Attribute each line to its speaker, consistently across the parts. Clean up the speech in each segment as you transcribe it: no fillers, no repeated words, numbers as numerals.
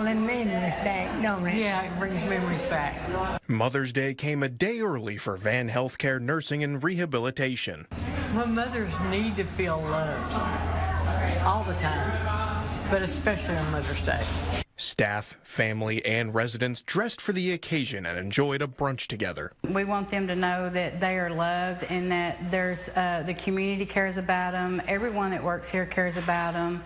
Speaker 1: It memories back, don't it?
Speaker 2: Yeah, it brings memories back.
Speaker 3: Mother's Day came a day early for Van Healthcare Nursing and Rehabilitation.
Speaker 2: My mothers need to feel loved all the time, but especially on Mother's Day.
Speaker 3: Staff, family, and residents dressed for the occasion and enjoyed a brunch together.
Speaker 4: We want them to know that they are loved and that the community cares about them. Everyone that works here cares about them.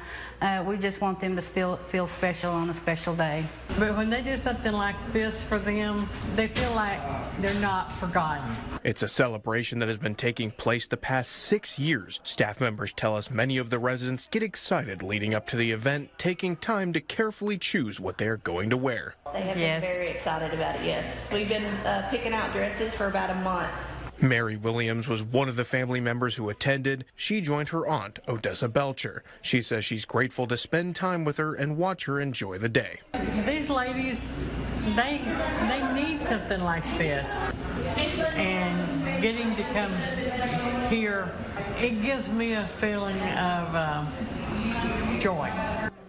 Speaker 4: We just want them to feel special on a special day.
Speaker 2: But when they do something like this for them, they feel like they're not forgotten.
Speaker 3: It's a celebration that has been taking place the past 6 years. Staff members tell us many of the residents get excited leading up to the event, taking time to carefully choose what they're going to wear.
Speaker 5: They have been very excited about it, yes. We've been picking out dresses for about a month.
Speaker 3: Mary Williams was one of the family members who attended. She joined her aunt, Odessa Belcher. She says she's grateful to spend time with her and watch her enjoy the day.
Speaker 2: These ladies, they need something like this. And getting to come here, it gives me a feeling of joy.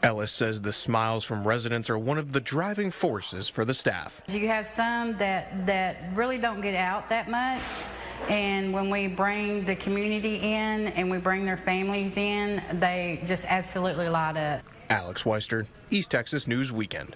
Speaker 3: Ellis says the smiles from residents are one of the driving forces for the staff.
Speaker 4: You have some that really don't get out that much, and when we bring the community in and we bring their families in, they just absolutely light up.
Speaker 3: Alex Weister, East Texas News Weekend.